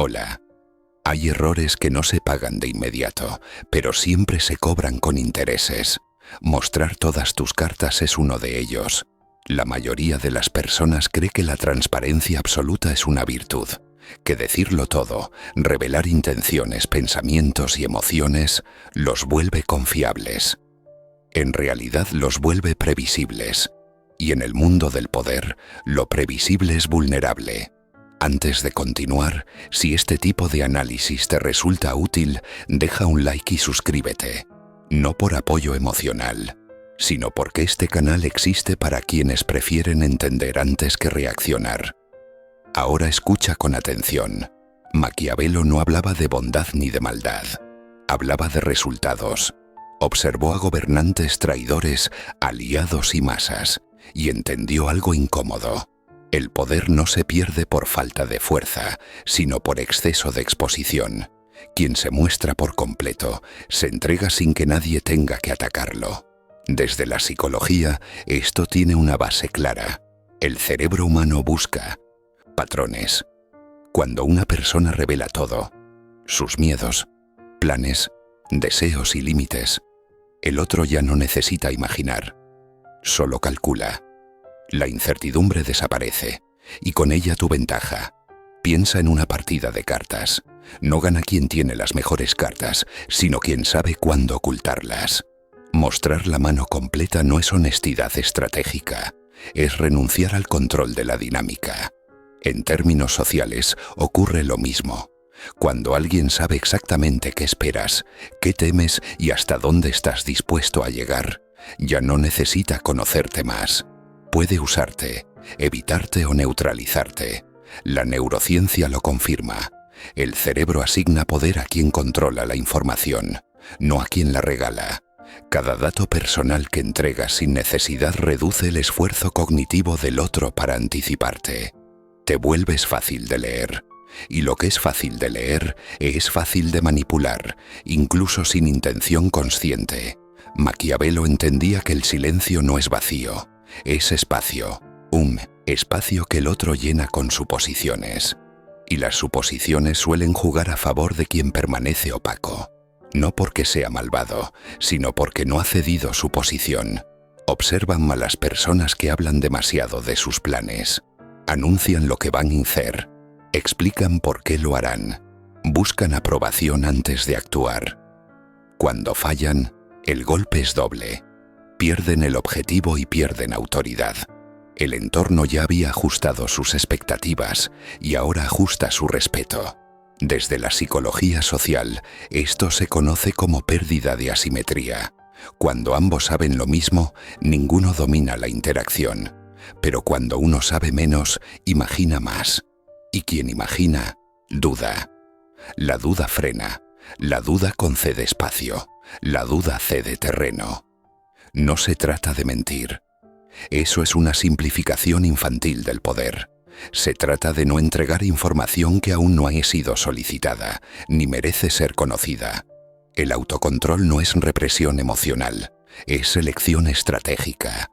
Hola. Hay errores que no se pagan de inmediato, pero siempre se cobran con intereses. Mostrar todas tus cartas es uno de ellos. La mayoría de las personas cree que la transparencia absoluta es una virtud, que decirlo todo, revelar intenciones, pensamientos y emociones, los vuelve confiables. En realidad los vuelve previsibles. Y en el mundo del poder, lo previsible es vulnerable. Antes de continuar, si este tipo de análisis te resulta útil, deja un like y suscríbete. No por apoyo emocional, sino porque este canal existe para quienes prefieren entender antes que reaccionar. Ahora escucha con atención. Maquiavelo no hablaba de bondad ni de maldad. Hablaba de resultados. Observó a gobernantes traidores, aliados y masas, y entendió algo incómodo. El poder no se pierde por falta de fuerza, sino por exceso de exposición. Quien se muestra por completo, se entrega sin que nadie tenga que atacarlo. Desde la psicología, esto tiene una base clara. El cerebro humano busca patrones. Cuando una persona revela todo, sus miedos, planes, deseos y límites, el otro ya no necesita imaginar, solo calcula. La incertidumbre desaparece, y con ella tu ventaja. Piensa en una partida de cartas. No gana quien tiene las mejores cartas, sino quien sabe cuándo ocultarlas. Mostrar la mano completa no es honestidad estratégica, es renunciar al control de la dinámica. En términos sociales ocurre lo mismo. Cuando alguien sabe exactamente qué esperas, qué temes y hasta dónde estás dispuesto a llegar, ya no necesita conocerte más. Puede usarte, evitarte o neutralizarte. La neurociencia lo confirma. El cerebro asigna poder a quien controla la información, no a quien la regala. Cada dato personal que entregas sin necesidad reduce el esfuerzo cognitivo del otro para anticiparte. Te vuelves fácil de leer. Y lo que es fácil de leer es fácil de manipular, incluso sin intención consciente. Maquiavelo entendía que el silencio no es vacío. Es espacio, un espacio que el otro llena con suposiciones. Y las suposiciones suelen jugar a favor de quien permanece opaco. No porque sea malvado, sino porque no ha cedido su posición. Observan a las personas que hablan demasiado de sus planes. Anuncian lo que van a hacer. Explican por qué lo harán. Buscan aprobación antes de actuar. Cuando fallan, el golpe es doble. Pierden el objetivo y pierden autoridad. El entorno ya había ajustado sus expectativas y ahora ajusta su respeto. Desde la psicología social, esto se conoce como pérdida de asimetría. Cuando ambos saben lo mismo, ninguno domina la interacción. Pero cuando uno sabe menos, imagina más. Y quien imagina, duda. La duda frena. La duda concede espacio. La duda cede terreno. No se trata de mentir. Eso es una simplificación infantil del poder. Se trata de no entregar información que aún no ha sido solicitada, ni merece ser conocida. El autocontrol no es represión emocional, es elección estratégica.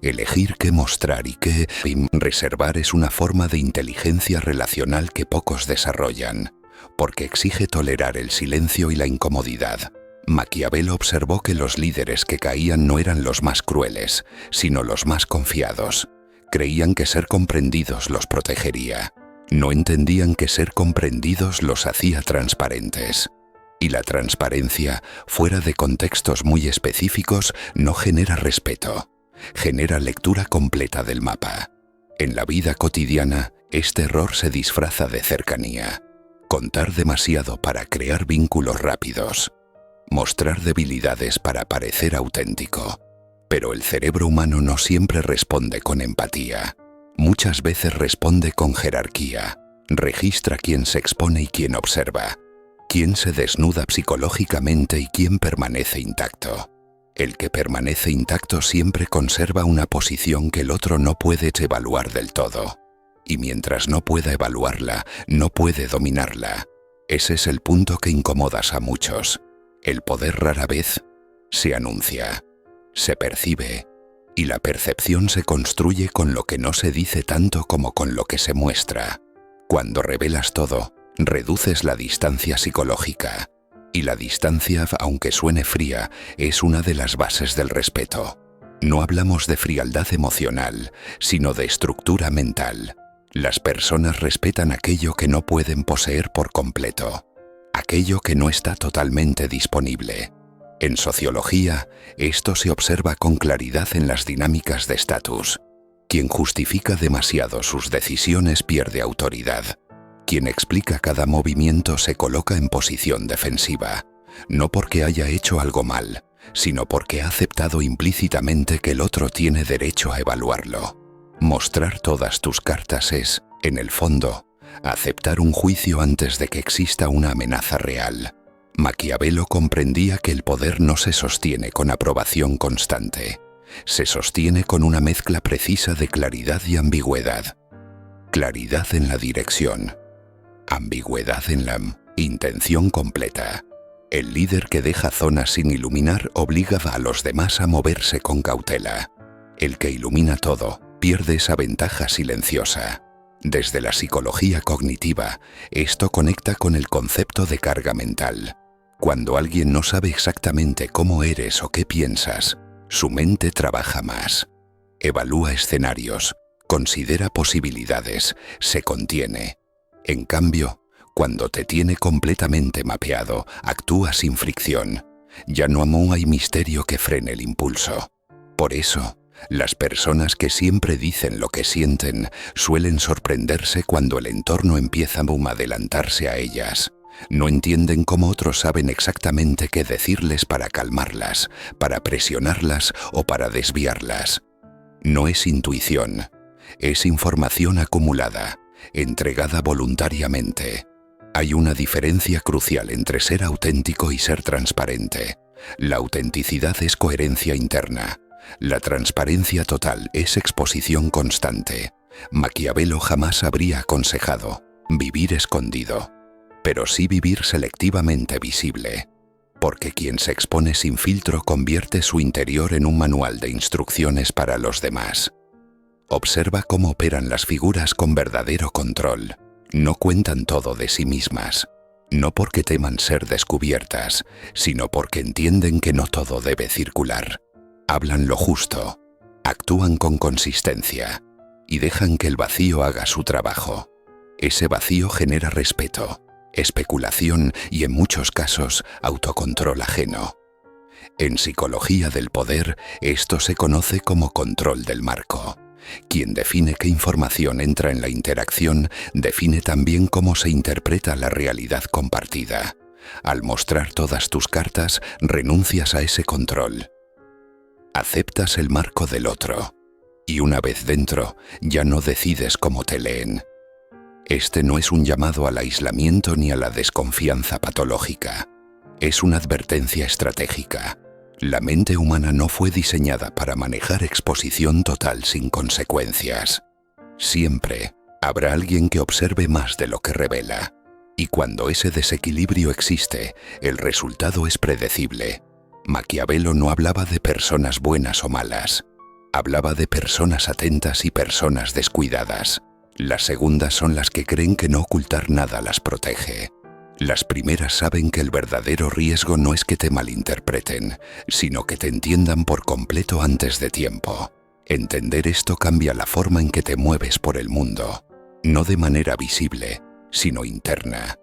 Elegir qué mostrar y qué reservar es una forma de inteligencia relacional que pocos desarrollan, porque exige tolerar el silencio y la incomodidad. Maquiavelo observó que los líderes que caían no eran los más crueles, sino los más confiados. Creían que ser comprendidos los protegería. No entendían que ser comprendidos los hacía transparentes. Y la transparencia, fuera de contextos muy específicos, no genera respeto. Genera lectura completa del mapa. En la vida cotidiana, este error se disfraza de cercanía. Contar demasiado para crear vínculos rápidos. Mostrar debilidades para parecer auténtico. Pero el cerebro humano no siempre responde con empatía. Muchas veces responde con jerarquía. Registra quién se expone y quién observa. Quién se desnuda psicológicamente y quién permanece intacto. El que permanece intacto siempre conserva una posición que el otro no puede evaluar del todo. Y mientras no pueda evaluarla, no puede dominarla. Ese es el punto que incomodas a muchos. El poder rara vez se anuncia, se percibe, y la percepción se construye con lo que no se dice tanto como con lo que se muestra. Cuando revelas todo, Reduces la distancia psicológica. Y la distancia, aunque suene fría, es una de las bases del respeto. No hablamos de frialdad emocional, sino de estructura mental. Las personas respetan aquello que no pueden poseer por completo, aquello que no está totalmente disponible. En sociología, esto se observa con claridad en las dinámicas de estatus. Quien justifica demasiado sus decisiones pierde autoridad. Quien explica cada movimiento se coloca en posición defensiva, no porque haya hecho algo mal, sino porque ha aceptado implícitamente que el otro tiene derecho a evaluarlo. Mostrar todas tus cartas es, en el fondo, aceptar un juicio antes de que exista una amenaza real. Maquiavelo comprendía que el poder no se sostiene con aprobación constante, se sostiene con una mezcla precisa de claridad y ambigüedad. Claridad en la dirección, ambigüedad en la intención completa. El líder que deja zonas sin iluminar obliga a los demás a moverse con cautela. El que ilumina todo pierde esa ventaja silenciosa. Desde la psicología cognitiva, esto conecta con el concepto de carga mental. Cuando alguien no sabe exactamente cómo eres o qué piensas, su mente trabaja más. Evalúa escenarios, considera posibilidades, se contiene. En cambio, cuando te tiene completamente mapeado, actúa sin fricción. Ya no hay misterio que frene el impulso. Por eso, las personas que siempre dicen lo que sienten suelen sorprenderse cuando el entorno empieza a adelantarse a ellas. No entienden cómo otros saben exactamente qué decirles para calmarlas, para presionarlas o para desviarlas. No es intuición, es información acumulada, entregada voluntariamente. Hay una diferencia crucial entre ser auténtico y ser transparente. La autenticidad es coherencia interna. La transparencia total es exposición constante. Maquiavelo jamás habría aconsejado vivir escondido, pero sí vivir selectivamente visible, porque quien se expone sin filtro convierte su interior en un manual de instrucciones para los demás. Observa cómo operan las figuras con verdadero control. No cuentan todo de sí mismas, no porque teman ser descubiertas, sino porque entienden que no todo debe circular. Hablan lo justo, actúan con consistencia y dejan que el vacío haga su trabajo. Ese vacío genera respeto, especulación y en muchos casos autocontrol ajeno. En psicología del poder, esto se conoce como control del marco. Quien define qué información entra en la interacción, define también cómo se interpreta la realidad compartida. Al mostrar todas tus cartas, renuncias a ese control. Aceptas el marco del otro. Y una vez dentro, ya no decides cómo te leen. Este no es un llamado al aislamiento ni a la desconfianza patológica. Es una advertencia estratégica. La mente humana no fue diseñada para manejar exposición total sin consecuencias. Siempre habrá alguien que observe más de lo que revela. Y cuando ese desequilibrio existe, el resultado es predecible. Maquiavelo no hablaba de personas buenas o malas. Hablaba de personas atentas y personas descuidadas. Las segundas son las que creen que no ocultar nada las protege. Las primeras saben que el verdadero riesgo no es que te malinterpreten, sino que te entiendan por completo antes de tiempo. Entender esto cambia la forma en que te mueves por el mundo, no de manera visible, sino interna.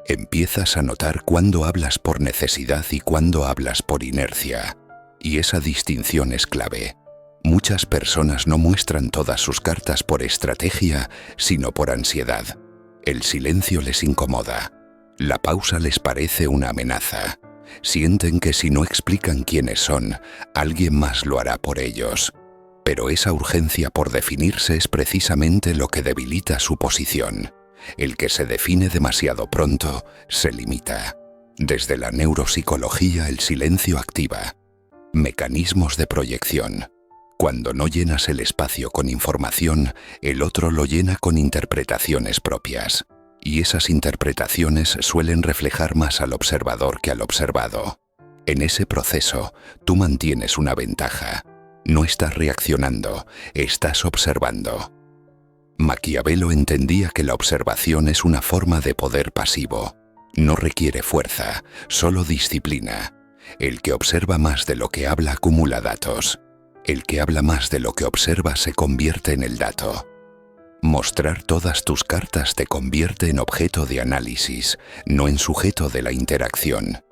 Empiezas a notar cuándo hablas por necesidad y cuándo hablas por inercia, y esa distinción es clave. Muchas personas no muestran todas sus cartas por estrategia, sino por ansiedad. El silencio les incomoda. La pausa les parece una amenaza. Sienten que si no explican quiénes son, alguien más lo hará por ellos. Pero esa urgencia por definirse es precisamente lo que debilita su posición. El que se define demasiado pronto se limita. Desde la neuropsicología el silencio activa mecanismos de proyección. Cuando no llenas el espacio con información, el otro lo llena con interpretaciones propias. Y esas interpretaciones suelen reflejar más al observador que al observado. En ese proceso, tú mantienes una ventaja. No estás reaccionando, estás observando. Maquiavelo entendía que la observación es una forma de poder pasivo. No requiere fuerza, solo disciplina. El que observa más de lo que habla acumula datos. El que habla más de lo que observa se convierte en el dato. Mostrar todas tus cartas te convierte en objeto de análisis, no en sujeto de la interacción.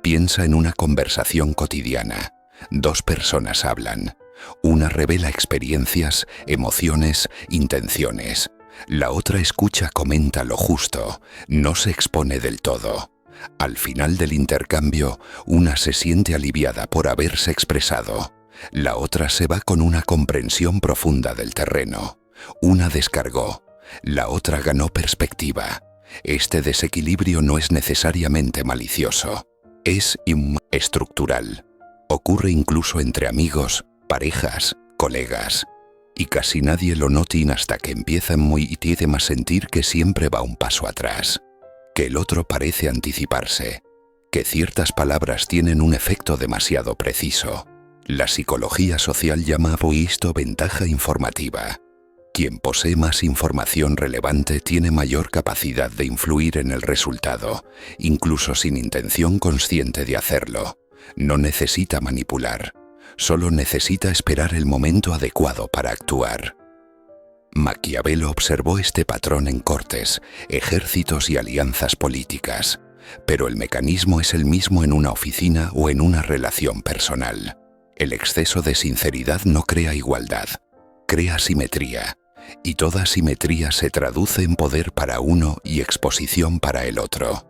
Piensa en una conversación cotidiana. Dos personas hablan. Una revela experiencias, emociones, intenciones. La otra escucha, comenta lo justo, no se expone del todo. Al final del intercambio, una se siente aliviada por haberse expresado. La otra se va con una comprensión profunda del terreno. Una descargó, la otra ganó perspectiva. Este desequilibrio no es necesariamente malicioso, es estructural. Ocurre incluso entre amigos, parejas, colegas. Y casi nadie lo nota hasta que empiezan muy íntimo a sentir que siempre va un paso atrás, que el otro parece anticiparse, que ciertas palabras tienen un efecto demasiado preciso. La psicología social llama a esto ventaja informativa. Quien posee más información relevante tiene mayor capacidad de influir en el resultado, incluso sin intención consciente de hacerlo. No necesita manipular, solo necesita esperar el momento adecuado para actuar. Maquiavelo observó este patrón en cortes, ejércitos y alianzas políticas, pero el mecanismo es el mismo en una oficina o en una relación personal. El exceso de sinceridad no crea igualdad, crea simetría, y toda simetría se traduce en poder para uno y exposición para el otro.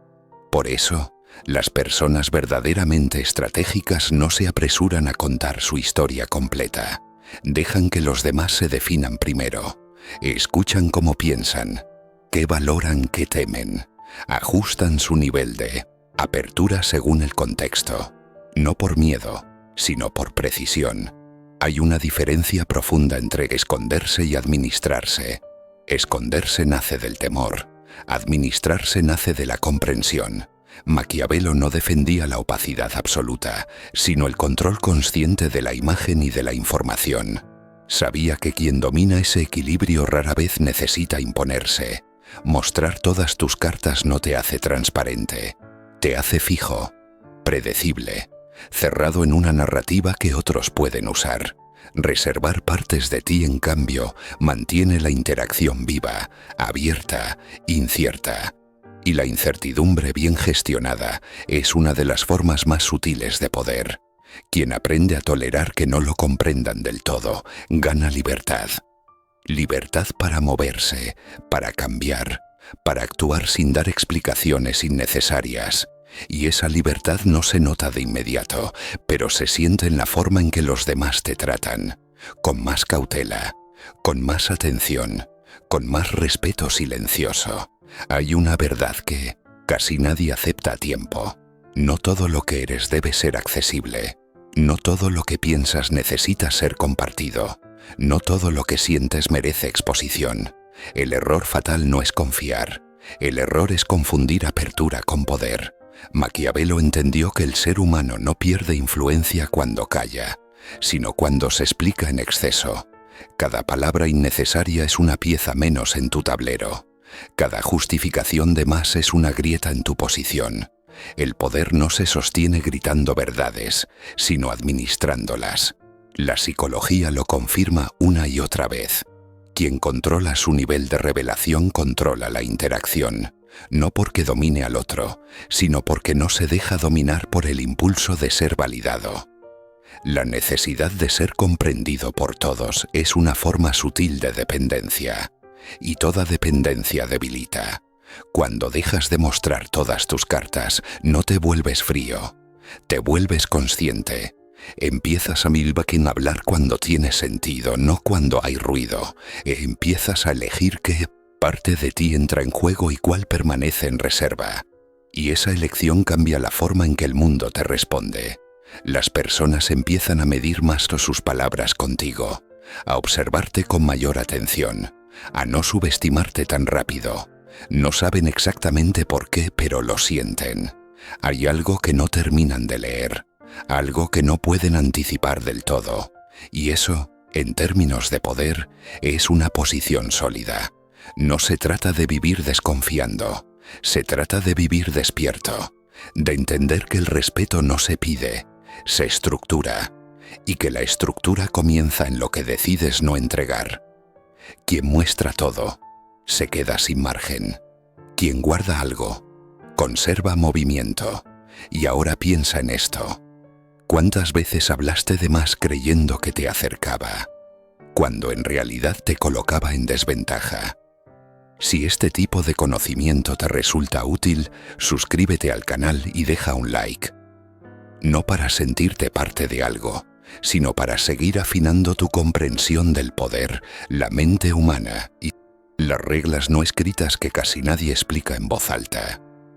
Por eso, las personas verdaderamente estratégicas no se apresuran a contar su historia completa. Dejan que los demás se definan primero. Escuchan cómo piensan, qué valoran, qué temen. Ajustan su nivel de apertura según el contexto. No por miedo, sino por precisión. Hay una diferencia profunda entre esconderse y administrarse. Esconderse nace del temor. Administrarse nace de la comprensión. Maquiavelo no defendía la opacidad absoluta, sino el control consciente de la imagen y de la información. Sabía que quien domina ese equilibrio rara vez necesita imponerse. Mostrar todas tus cartas no te hace transparente, te hace fijo, predecible, cerrado en una narrativa que otros pueden usar. Reservar partes de ti, en cambio, mantiene la interacción viva, abierta, incierta. Y la incertidumbre bien gestionada es una de las formas más sutiles de poder. Quien aprende a tolerar que no lo comprendan del todo, gana libertad. Libertad para moverse, para cambiar, para actuar sin dar explicaciones innecesarias. Y esa libertad no se nota de inmediato, pero se siente en la forma en que los demás te tratan, con más cautela, con más atención, con más respeto silencioso. Hay una verdad que casi nadie acepta a tiempo. No todo lo que eres debe ser accesible. No todo lo que piensas necesita ser compartido. No todo lo que sientes merece exposición. El error fatal no es confiar. El error es confundir apertura con poder. Maquiavelo entendió que el ser humano no pierde influencia cuando calla, sino cuando se explica en exceso. Cada palabra innecesaria es una pieza menos en tu tablero. Cada justificación de más es una grieta en tu posición. El poder no se sostiene gritando verdades, sino administrándolas. La psicología lo confirma una y otra vez. Quien controla su nivel de revelación controla la interacción, no porque domine al otro, sino porque no se deja dominar por el impulso de ser validado. La necesidad de ser comprendido por todos es una forma sutil de dependencia, y toda dependencia debilita. Cuando dejas de mostrar todas tus cartas, no te vuelves frío, te vuelves consciente. Empiezas a hablar cuando tiene sentido, no cuando hay ruido. Empiezas a elegir qué parte de ti entra en juego y cuál permanece en reserva. Y esa elección cambia la forma en que el mundo te responde. Las personas empiezan a medir más sus palabras contigo, a observarte con mayor atención, a no subestimarte tan rápido. No saben exactamente por qué, pero lo sienten. Hay algo que no terminan de leer, algo que no pueden anticipar del todo, y eso En términos de poder, es una posición sólida. No se trata de vivir desconfiando, se trata de vivir despierto, de entender que el respeto no se pide, se estructura, y que la estructura comienza en lo que decides no entregar. Quien muestra todo, se queda sin margen. Quien guarda algo, conserva movimiento. Y ahora piensa en esto. ¿Cuántas veces hablaste de más creyendo que te acercaba, cuando en realidad te colocaba en desventaja? Si este tipo de conocimiento te resulta útil, suscríbete al canal y deja un like. No para sentirte parte de algo, sino para seguir afinando tu comprensión del poder, la mente humana y las reglas no escritas que casi nadie explica en voz alta.